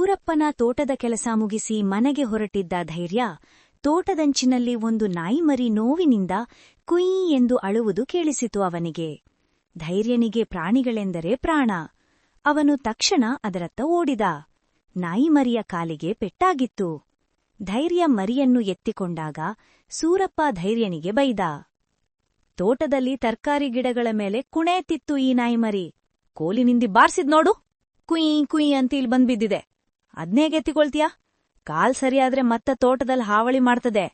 ಸೂರಪ್ಪನ ತೋಟದ ಕೆಲಸ ಮುಗಿಸಿ ಮನೆಗೆ ಹೊರಟಿದ್ದ ಧೈರ್ಯ ತೋಟದಂಚಿನಲ್ಲಿ ಒಂದು ನಾಯಿಮರಿ ನೋವಿನಿಂದ ಕುಯ್ ಎಂದು ಅಳುವುದು ಕೇಳಿಸಿತು ಅವನಿಗೆ. ಧೈರ್ಯನಿಗೆ ಪ್ರಾಣಿಗಳೆಂದರೆ ಪ್ರಾಣ. ಅವನು ತಕ್ಷಣ ಅದರತ್ತ ಓಡಿದ. ನಾಯಿಮರಿಯ ಕಾಲಿಗೆ ಪೆಟ್ಟಾಗಿತ್ತು. ಧೈರ್ಯ ಮರಿಯನ್ನು ಎತ್ತಿಕೊಂಡಾಗ ಸೂರಪ್ಪ ಧೈರ್ಯನಿಗೆ ಬೈದ. ತೋಟದಲ್ಲಿ ತರ್ಕಾರಿ ಗಿಡಗಳ ಮೇಲೆ ಕುಣೇತಿತ್ತು ಈ ನಾಯಿಮರಿ. ಕೋಲಿನಿಂದಿ ಬಾರ್ಸಿದ್ ನೋಡು, ಕುಯ್ ಕುಯ್ ಅಂತ ಇಲ್ಲಿ ಬಂದ್ಬಿದ್ದಿದೆ. ಅದ್ನೇಗೆತ್ತಿಕೊಳ್ತೀಯಾ? ಕಾಲ್ ಸರಿಯಾದ್ರೆ ಮತ್ತ ತೋಟದಲ್ಲಿ ಹಾವಳಿ ಮಾಡ್ತದೆ.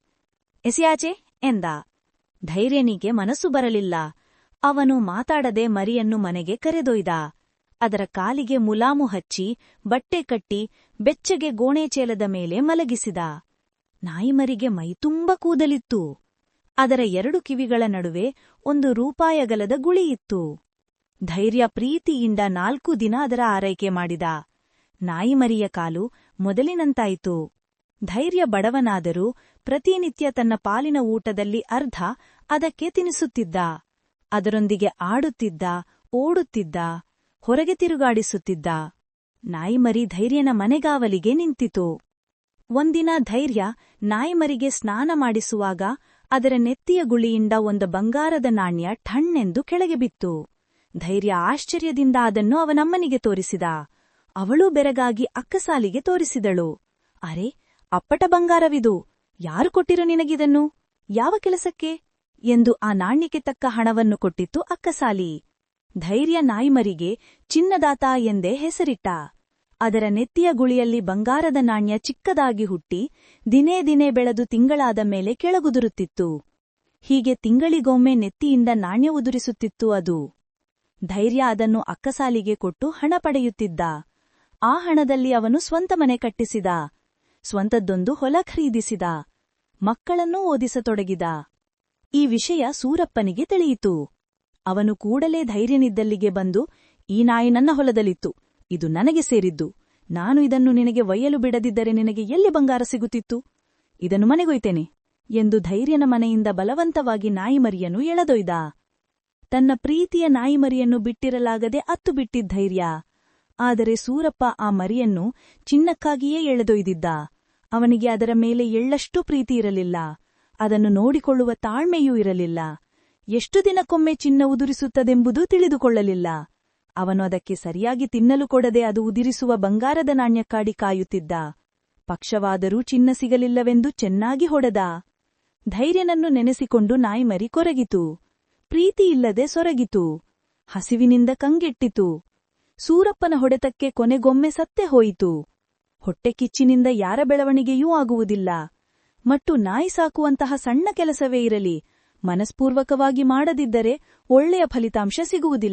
ಎಸಿಯಾಚೆ ಎಂದ. ಧೈರ್ಯನಿಗೆ ಮನಸ್ಸು ಬರಲಿಲ್ಲ. ಅವನು ಮಾತಾಡದೆ ಮರಿಯನ್ನು ಮನೆಗೆ ಕರೆದೊಯ್ದ. ಅದರ ಕಾಲಿಗೆ ಮುಲಾಮು ಹಚ್ಚಿ ಬಟ್ಟೆ ಕಟ್ಟಿ ಬೆಚ್ಚಗೆ ಗೋಣೆಚೇಲದ ಮೇಲೆ ಮಲಗಿಸಿದ. ನಾಯಿಮರಿಗೆ ಮೈತುಂಬ ಕೂದಲಿತ್ತು. ಅದರ 2 ಕಿವಿಗಳ ನಡುವೆ ಒಂದು ರೂಪಾಯಗಲದ ಗುಳಿಯಿತ್ತು. ಧೈರ್ಯ ಪ್ರೀತಿಯಿಂದ 4 ದಿನ ಅದರ ಆರೈಕೆ ಮಾಡಿದ. ನಾಯಿಮರಿಯ ಕಾಲು ಮೊದಲಿನಂತಾಯಿತು. ಧೈರ್ಯ ಬಡವನಾದರೂ ಪ್ರತಿನಿತ್ಯ ತನ್ನ ಪಾಲಿನ ಊಟದಲ್ಲಿ ಅರ್ಧ ಅದಕ್ಕೆ ತಿನಿಸುತ್ತಿದ್ದ. ಅದರೊಂದಿಗೆ ಆಡುತ್ತಿದ್ದ, ಓಡುತ್ತಿದ್ದ, ಹೊರಗೆ ತಿರುಗಾಡಿಸುತ್ತಿದ್ದ. ನಾಯಿಮರಿ ಧೈರ್ಯನ ಮನೆಗಾವಲಿಗೆ ನಿಂತಿತು. ಒಂದಿನ ಧೈರ್ಯ ನಾಯಿಮರಿಗೆ ಸ್ನಾನ ಮಾಡಿಸುವಾಗ ಅದರ ನೆತ್ತಿಯ ಗುಳಿಯಿಂದ ಒಂದು ಬಂಗಾರದ ನಾಣ್ಯ ಠಣ್ಣೆಂದು ಕೆಳಗೆ ಬಿತ್ತು. ಧೈರ್ಯ ಆಶ್ಚರ್ಯದಿಂದ ಅದನ್ನು ಅವನಮ್ಮನಿಗೆ ತೋರಿಸಿದ. ಅವಳೂ ಬೆರಗಾಗಿ ಅಕ್ಕಸಾಲಿಗೆ ತೋರಿಸಿದಳು. ಅರೆ, ಅಪ್ಪಟ ಬಂಗಾರವಿದು. ಯಾರು ಕೊಟ್ಟಿರು ನಿನಗಿದನ್ನು? ಯಾವ ಕೆಲಸಕ್ಕೆ? ಎಂದು ಆ ನಾಣ್ಯಕ್ಕೆ ತಕ್ಕ ಹಣವನ್ನು ಕೊಟ್ಟಿತ್ತು ಅಕ್ಕಸಾಲಿ. ಧೈರ್ಯ ನಾಯಿಮರಿಗೆ ಚಿನ್ನದಾತ ಎಂದೇ ಹೆಸರಿಟ್ಟ. ಅದರ ನೆತ್ತಿಯ ಗುಳಿಯಲ್ಲಿ ಬಂಗಾರದ ನಾಣ್ಯ ಚಿಕ್ಕದಾಗಿ ಹುಟ್ಟಿ ದಿನೇ ದಿನೇ ಬೆಳೆದು ತಿಂಗಳಾದ ಮೇಲೆ ಕೆಳಗುದುರುತ್ತಿತ್ತು. ಹೀಗೆ ತಿಂಗಳಿಗೊಮ್ಮೆ ನೆತ್ತಿಯಿಂದ ನಾಣ್ಯ ಉದುರಿಸುತ್ತಿತ್ತು ಅದು. ಧೈರ್ಯ ಅದನ್ನು ಅಕ್ಕಸಾಲಿಗೆ ಕೊಟ್ಟು ಹಣ ಪಡೆಯುತ್ತಿದ್ದ. ಆ ಹಣದಲ್ಲಿ ಅವನು ಸ್ವಂತ ಮನೆ ಕಟ್ಟಿಸಿದ. ಸ್ವಂತದ್ದೊಂದು ಹೊಲ ಖರೀದಿಸಿದ. ಮಕ್ಕಳನ್ನೂ ಓದಿಸತೊಡಗಿದ. ಈ ವಿಷಯ ಸೂರಪ್ಪನಿಗೆ ತಿಳಿಯಿತು. ಅವನು ಕೂಡಲೇ ಧೈರ್ಯನಿದ್ದಲ್ಲಿಗೆ ಬಂದು, ಈ ನಾಯಿ ನನ್ನ ಹೊಲದಲ್ಲಿತ್ತು. ಇದು ನನಗೆ ಸೇರಿದ್ದು. ನಾನು ಇದನ್ನು ನಿನಗೆ ಒಯ್ಯಲು ಬಿಡದಿದ್ದರೆ ನಿನಗೆ ಎಲ್ಲಿ ಬಂಗಾರ ಸಿಗುತ್ತಿತ್ತು? ಇದನ್ನು ಮನೆಗೊಯ್ತೇನೆ ಎಂದು ಧೈರ್ಯನ ಮನೆಯಿಂದ ಬಲವಂತವಾಗಿ ನಾಯಿಮರಿಯನ್ನು ಎಳೆದೊಯ್ದ. ತನ್ನ ಪ್ರೀತಿಯ ನಾಯಿಮರಿಯನ್ನು ಬಿಟ್ಟಿರಲಾಗದೆ ಅತ್ತು ಬಿಟ್ಟಿದ್ದ ಧೈರ್ಯ. ಆದರೆ ಸೂರಪ್ಪ ಆ ಮರಿಯನ್ನು ಚಿನ್ನಕ್ಕಾಗಿಯೇ ಎಳೆದೊಯ್ದಿದ್ದ. ಅವನಿಗೆ ಅದರ ಮೇಲೆ ಎಳ್ಳಷ್ಟೂ ಪ್ರೀತಿ ಇರಲಿಲ್ಲ. ಅದನ್ನು ನೋಡಿಕೊಳ್ಳುವ ತಾಳ್ಮೆಯೂ ಇರಲಿಲ್ಲ. ಎಷ್ಟು ದಿನಕ್ಕೊಮ್ಮೆ ಚಿನ್ನ ಉದುರಿಸುತ್ತದೆಂಬುದೂ ತಿಳಿದುಕೊಳ್ಳಲಿಲ್ಲ. ಅವನು ಅದಕ್ಕೆ ಸರಿಯಾಗಿ ತಿನ್ನಲು ಕೊಡದೆ ಅದು ಉದಿರಿಸುವ ಬಂಗಾರದ ನಾಣ್ಯಕ್ಕಾಡಿ ಕಾಯುತ್ತಿದ್ದ. ಪಕ್ಷವಾದರೂ ಚಿನ್ನ ಸಿಗಲಿಲ್ಲವೆಂದು ಚೆನ್ನಾಗಿ ಹೊಡೆದ. ಧೈರ್ಯನನ್ನು ನೆನೆಸಿಕೊಂಡು ನಾಯಿಮರಿ ಕೊರಗಿತು. ಪ್ರೀತಿಯಿಲ್ಲದೆ ಸೊರಗಿತು. ಹಸಿವಿನಿಂದ ಕಂಗೆಟ್ಟಿತು. ಸೂರಪ್ಪನ ಹೊಡೆತಕ್ಕೆ ಕೊನೆಗೊಮ್ಮೆ ಸತ್ತೇ ಹೋಯಿತು. ಹೊಟ್ಟೆ ಕಿಚ್ಚಿನಿಂದ ಯಾರ ಬೆಳವಣಿಗೆಯೂ ಆಗುವುದಿಲ್ಲ. ಮತ್ತು ನಾಯಿ ಸಾಕುವಂತಹ ಸಣ್ಣ ಕೆಲಸವೇ ಇರಲಿ, ಮನಸ್ಪೂರ್ವಕವಾಗಿ ಮಾಡದಿದ್ದರೆ ಒಳ್ಳೆಯ ಫಲಿತಾಂಶ ಸಿಗುವುದಿಲ್ಲ.